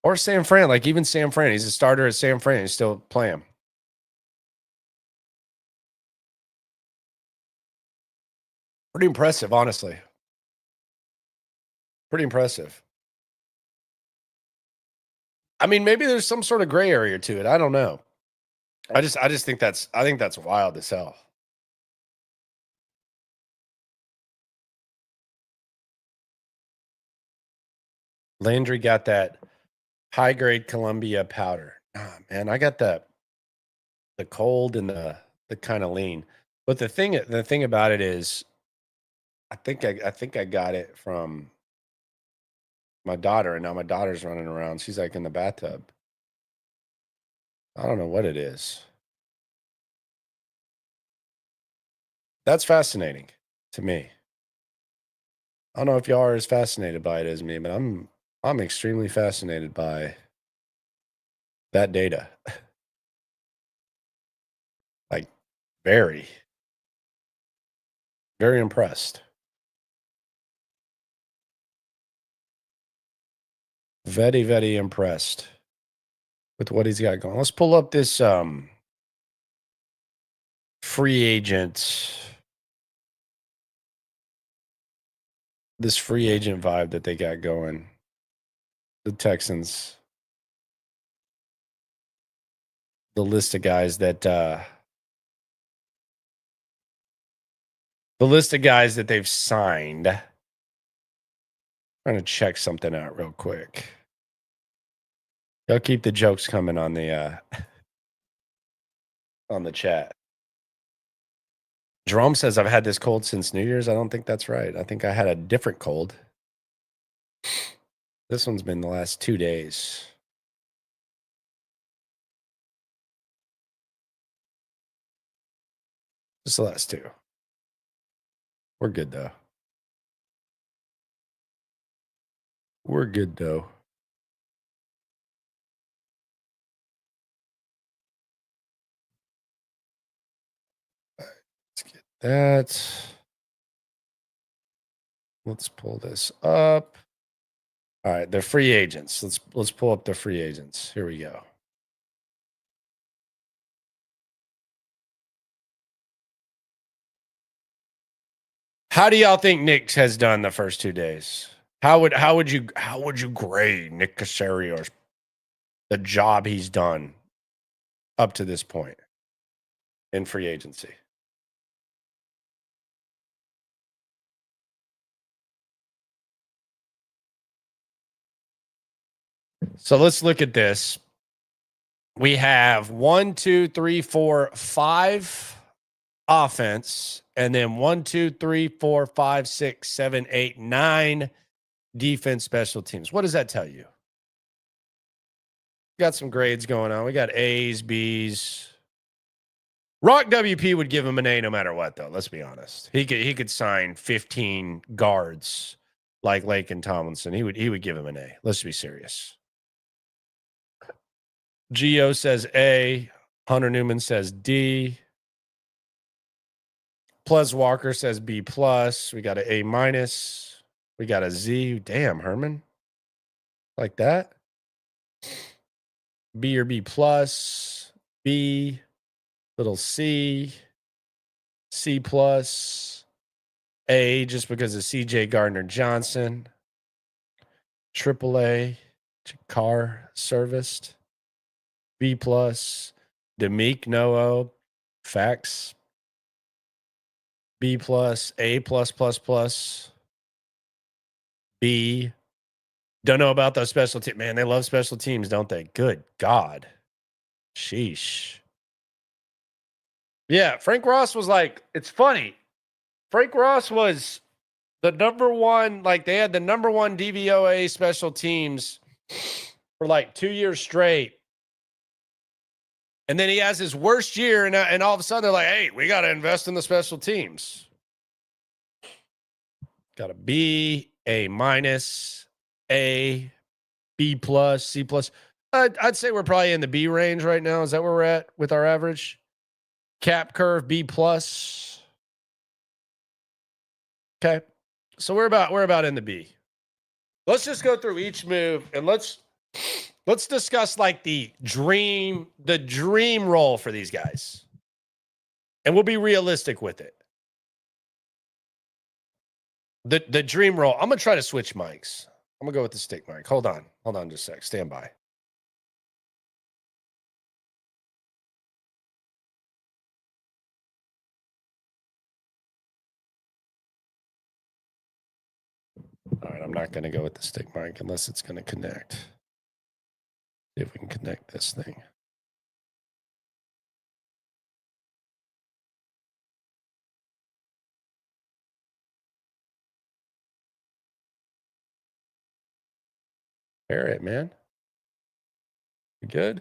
Or San Fran. Like even San Fran. He's a starter at San Fran. He's still playing. Pretty impressive, honestly. Pretty impressive. I mean, maybe there's some sort of gray area to it. I don't know. I just think that's wild as hell. Landry got that high grade Columbia powder. Man, I got the cold and the kind of lean. But the thing about it is, I think I got it from my daughter, and now my daughter's running around. She's like in the bathtub. I don't know what it is. That's fascinating to me. I don't know if y'all are as fascinated by it as me, but I'm extremely fascinated by that data. Like very, very impressed. Very, very impressed with what he's got going. Let's pull up this free agent. This free agent vibe that they got going. The Texans. The list of guys that they've signed. Trying to check something out real quick. Y'all keep the jokes coming on the chat. Jerome says, I've had this cold since New Year's. I don't think that's right. I think I had a different cold. This one's been the last 2 days. Just the last 2. We're good, though. We're good, though. Let's get that. Let's pull this up. All right, they're free agents. Let's pull up the free agents. Here we go. How do y'all think Nick has done the first 2 days? How would you grade Nick Caserio's the job he's done up to this point in free agency? So let's look at this. We have 1, 2, 3, 4, 5 offense, and then 1, 2, 3, 4, 5, 6, 7, 8, 9 defense special teams. What does that tell you? Got some grades going on. We got A's, B's. Rock WP would give him an A no matter what, though. Let's be honest. He could sign 15 guards like Laken Tomlinson. He would give him an A. Let's be serious. Gio says A. Hunter Newman says D. Plus Walker says B plus. We got an A minus. We got a Z. Damn, Herman. Like that. B or B plus. B. Little C. C plus. A just because of CJ Gardner-Johnson. Triple A. Car serviced. B plus. Demeek no facts. B plus, A plus plus plus. B. Don't know about those special teams. Man, they love special teams, don't they? Good God. Sheesh. Yeah, Frank Ross was like, it's funny. Frank Ross was the number one, like they had the number one DVOA special teams for like 2 years straight. And then he has his worst year, and all of a sudden they're like, hey, we got to invest in the special teams. Got a B, A minus, A, B plus, C plus. I'd say we're probably in the B range right now. Is that where we're at with our average? Cap curve, B plus. Okay. So we're about in the B. Let's just go through each move, and let's discuss like the dream role for these guys. And we'll be realistic with it. The dream roll. I'm gonna try to switch mics. I'm gonna go with the stick mic. Hold on just a sec. Stand by. All right, I'm not gonna go with the stick mic unless it's gonna connect. See if we can connect this thing. Pair it, man. You good?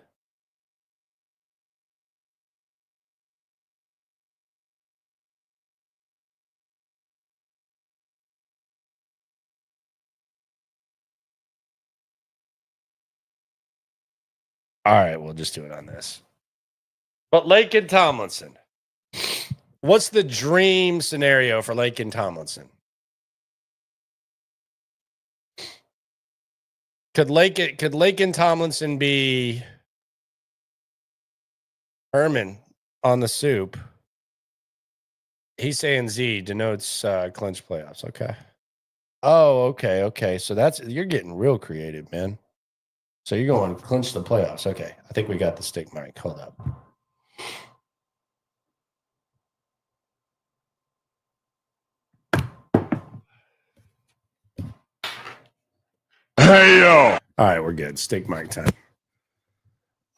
All right, we'll just do it on this. But Laken Tomlinson. What's the dream scenario for Laken Tomlinson? Could Laken Tomlinson be Herman on the soup? He's saying Z denotes clinch playoffs. Okay. Oh, okay. So you're getting real creative, man. So you're going to clinch the playoffs. Okay. I think we got the stick mic. Hold up. Hey, yo. All right, we're good. Stick mic time.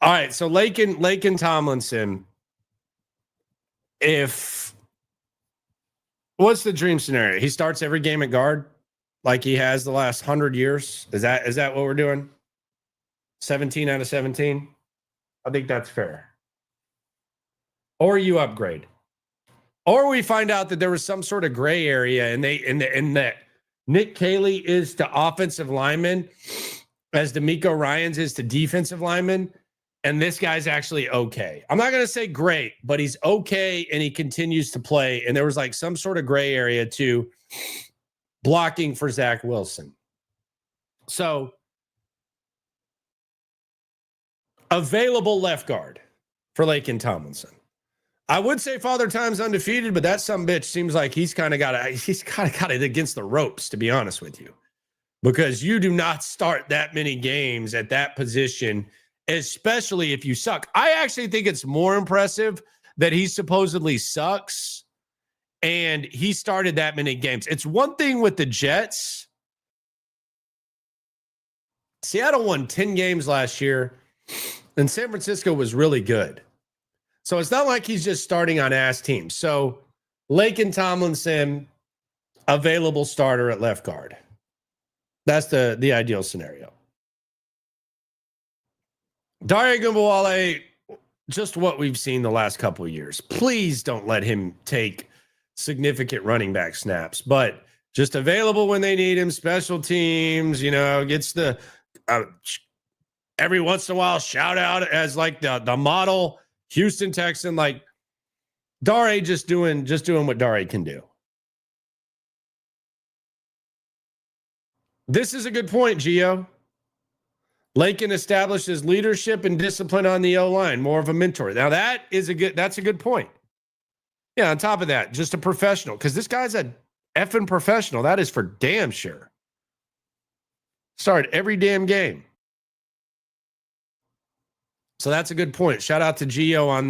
All right, so Laken Tomlinson, what's the dream scenario? He starts every game at guard like he has the last 100 years. Is that what we're doing? 17 out of 17? I think that's fair. Or you upgrade. Or we find out that there was some sort of gray area and that Nick Caley is to offensive lineman as D'Amico Ryans is to defensive lineman. And this guy's actually okay. I'm not going to say great, but he's okay and he continues to play. And there was like some sort of gray area to blocking for Zach Wilson. So available left guard for Laken Tomlinson. I would say Father Time's undefeated, but that sumbitch seems like he's kind of got it against the ropes, to be honest with you, because you do not start that many games at that position, especially if you suck. I actually think it's more impressive that he supposedly sucks and he started that many games. It's one thing with the Jets. Seattle won 10 games last year, and San Francisco was really good. So it's not like he's just starting on ass teams. So Laken Tomlinson, available starter at left guard. That's the ideal scenario. Dare Gumbawale, just what we've seen the last couple of years. Please don't let him take significant running back snaps, but just available when they need him. Special teams, gets the every once in a while shout out as like the model Houston Texan, like Dare just doing what Dare can do. This is a good point, Gio. Laken establishes leadership and discipline on the O-line, more of a mentor. Now that's a good point. Yeah, on top of that, just a professional, because this guy's a effing professional. That is for damn sure. Started every damn game. So that's a good point. Shout out to Gio on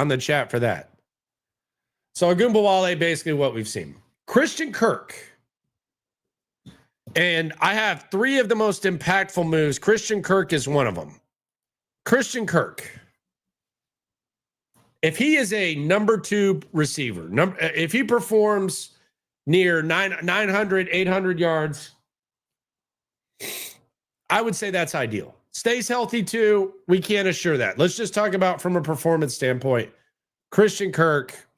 the chat for that. So Agumbawale, basically what we've seen. Christian Kirk. And I have three of the most impactful moves. Christian Kirk is one of them. Christian Kirk. If he is a number 2 receiver, if he performs near 900, 800 yards, I would say that's ideal. Stays healthy too. We can't assure that. Let's just talk about from a performance standpoint. Christian Kirk,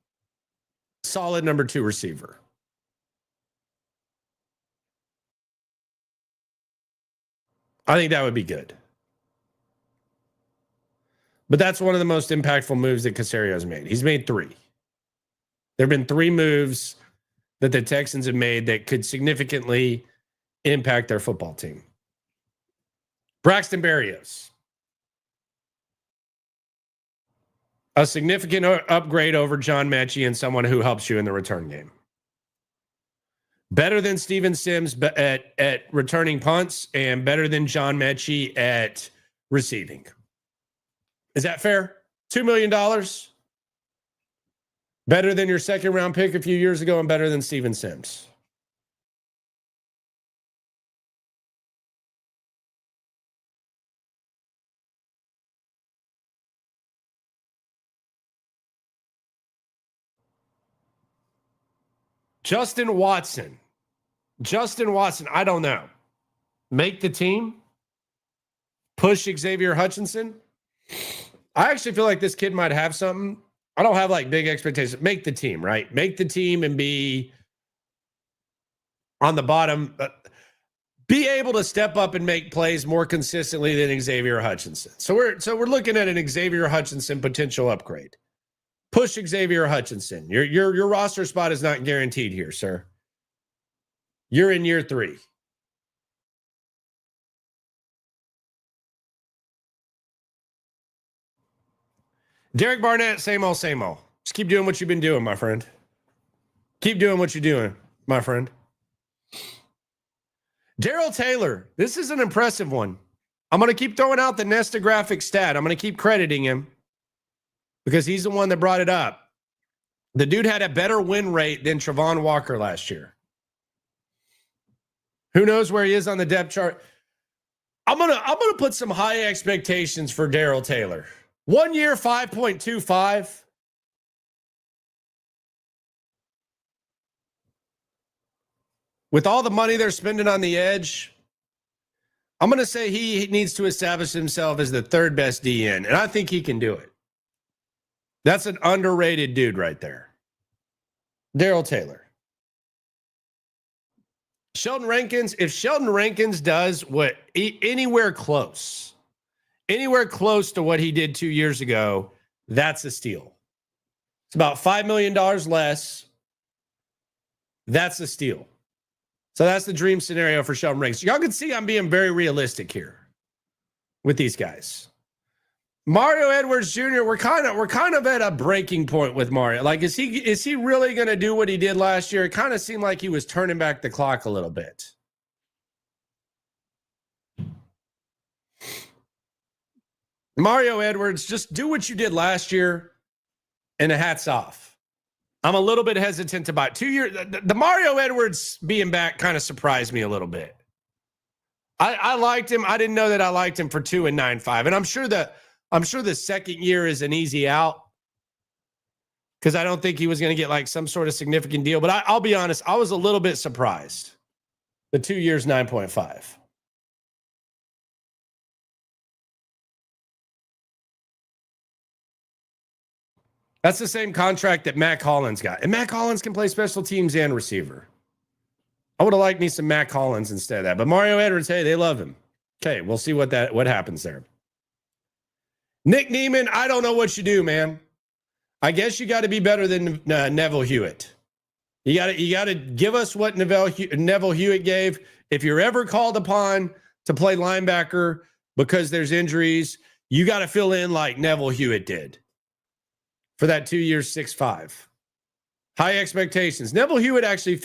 solid number 2 receiver. I think that would be good. But that's one of the most impactful moves that Caserio has made. He's made 3. There have been 3 moves that the Texans have made that could significantly impact their football team. Braxton Berrios. A significant upgrade over John Mechie and someone who helps you in the return game. better than Steven Sims at returning punts, and better than John Mechie at receiving. Is that fair? $2 million. Better than your second round pick a few years ago and better than Steven Sims. Justin Watson, I don't know. Make the team? Push Xavier Hutchinson? I actually feel like this kid might have something. I don't have like big expectations. Make the team, right? Make the team and be on the bottom. Be able to step up and make plays more consistently than Xavier Hutchinson. So we're looking at an Xavier Hutchinson potential upgrade. Push Xavier Hutchinson. Your roster spot is not guaranteed here, sir. You're in year 3. Derek Barnett, same old, same old. Just keep doing what you've been doing, my friend. Keep doing what you're doing, my friend. Darrell Taylor, this is an impressive one. I'm going to keep throwing out the Nestographic stat. I'm going to keep crediting him because he's the one that brought it up. The dude had a better win rate than Travon Walker last year. Who knows where he is on the depth chart? I'm gonna put some high expectations for Darrell Taylor. 1 year, 5.25. With all the money they're spending on the edge, I'm going to say he needs to establish himself as the third best DN, and I think he can do it. That's an underrated dude right there. Darrell Taylor. Sheldon Rankins, if Sheldon Rankins does what anywhere close to what he did 2 years ago, that's a steal. It's about $5 million less. That's a steal. So that's the dream scenario for Sheldon Rankins. Y'all can see I'm being very realistic here with these guys. Mario Edwards Jr., we're kind of at a breaking point with Mario. Like, is he really going to do what he did last year? It kind of seemed like he was turning back the clock a little bit. Mario Edwards, just do what you did last year, and the hat's off. I'm a little bit hesitant to buy 2 years. The Mario Edwards being back kind of surprised me a little bit. I liked him. I didn't know that I liked him for 2 and 9.5, and I'm sure the second year is an easy out because I don't think he was going to get like some sort of significant deal. But I'll be honest, I was a little bit surprised. The 2 years, 9.5. That's the same contract that Mac Hollins got. And Mac Hollins can play special teams and receiver. I would have liked me some Mac Hollins instead of that. But Mario Edwards, hey, they love him. Okay, we'll see what happens there. Nick Neiman, I don't know what you do, man. I guess you got to be better than Neville Hewitt. You got to give us what Neville Hewitt gave. If you're ever called upon to play linebacker because there's injuries, you got to fill in like Neville Hewitt did for that 2 years, 6.5. High expectations. Neville Hewitt actually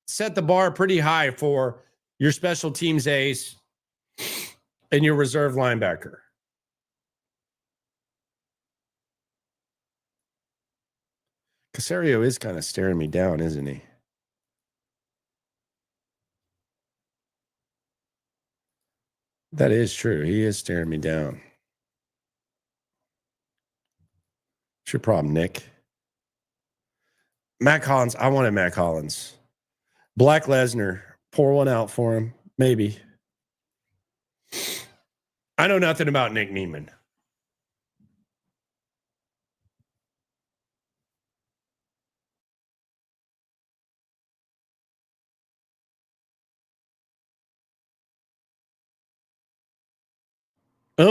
set the bar pretty high for your special teams ace and your reserve linebacker. Caserio is kind of staring me down, isn't he? That is true. He is staring me down. What's your problem, Nick? Mac Hollins. I wanted Mac Hollins. Black Lesnar. Pour one out for him. Maybe. I know nothing about Nick Neiman.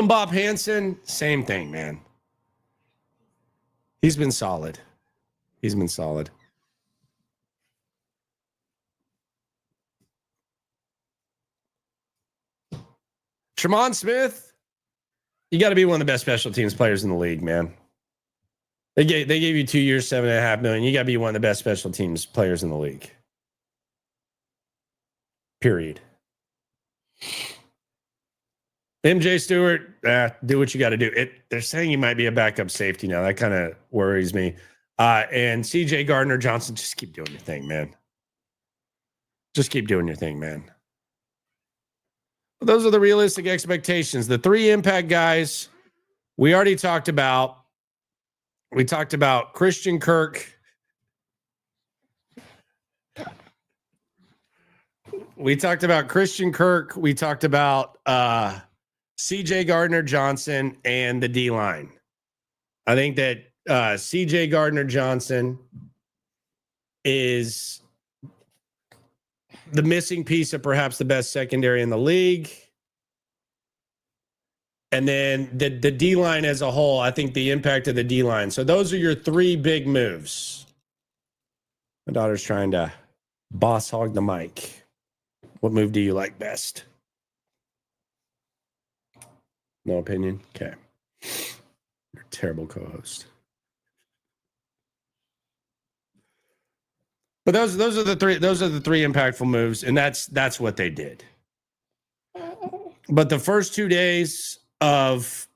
Bob Hansen, same thing, man. He's been solid. Tremont Smith, you got to be one of the best special teams players in the league, man. They gave you 2 years, $7.5 million. You got to be one of the best special teams players in the league. Period. MJ Stewart, do what you got to do. They're saying he might be a backup safety now. That kind of worries me. And CJ Gardner-Johnson, just keep doing your thing, man. Just keep doing your thing, man. Those are the realistic expectations. The 3 impact guys we already talked about. We talked about Christian Kirk. We talked about Christian Kirk. We talked about CJ Gardner-Johnson and the D-line. I think that CJ Gardner-Johnson is the missing piece of perhaps the best secondary in the league. And then the D-line as a whole, I think the impact of the D-line. So those are your 3 big moves. My daughter's trying to boss hog the mic. What move do you like best? No opinion? Okay. You're a terrible co-host. But those are the 3 impactful moves, and that's what they did. But the first 2 days of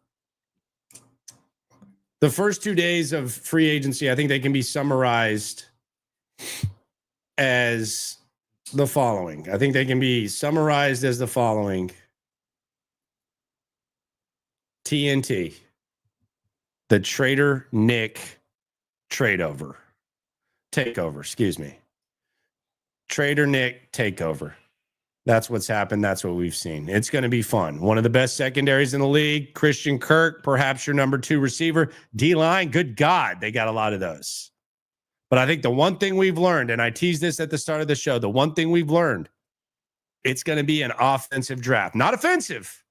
free agency, I think they can be summarized as the following. TNT, the Trader Nick takeover. Trader Nick takeover. That's what's happened. That's what we've seen. It's going to be fun. One of the best secondaries in the league. Christian Kirk, perhaps your number 2 receiver. D-line, good God, they got a lot of those. But I think the one thing we've learned, and I teased this at the start of the show, the one thing we've learned, it's going to be an offensive draft. Not offensive,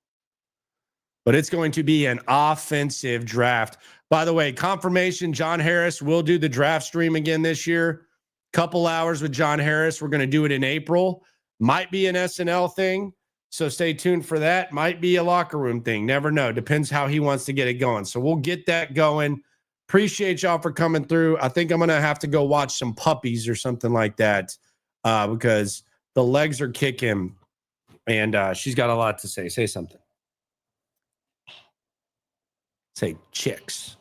but it's going to be an offensive draft. By the way, confirmation, John Harris will do the draft stream again this year. Couple hours with John Harris. We're going to do it in April. Might be an SNL thing, so stay tuned for that. Might be a locker room thing. Never know. Depends how he wants to get it going. So we'll get that going. Appreciate y'all for coming through. I think I'm going to have to go watch some puppies or something like that because the legs are kicking, and she's got a lot to say. Say something. Say chicks.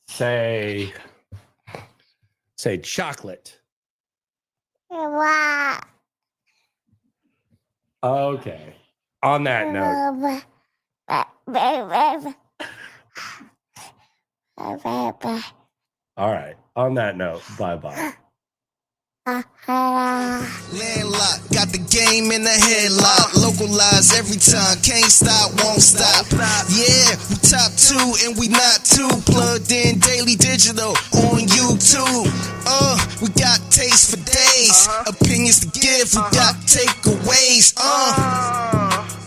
Say chocolate. Okay. On that note. All right. On that note, bye-bye. Landlocked, got the game in the headlock. Localized every time, can't stop, won't stop. Yeah, we top 2 and we not 2. Plugged in daily digital on YouTube. We got taste for days. Opinions to give, we got takeaways.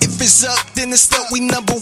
If it's up, then it's up, we number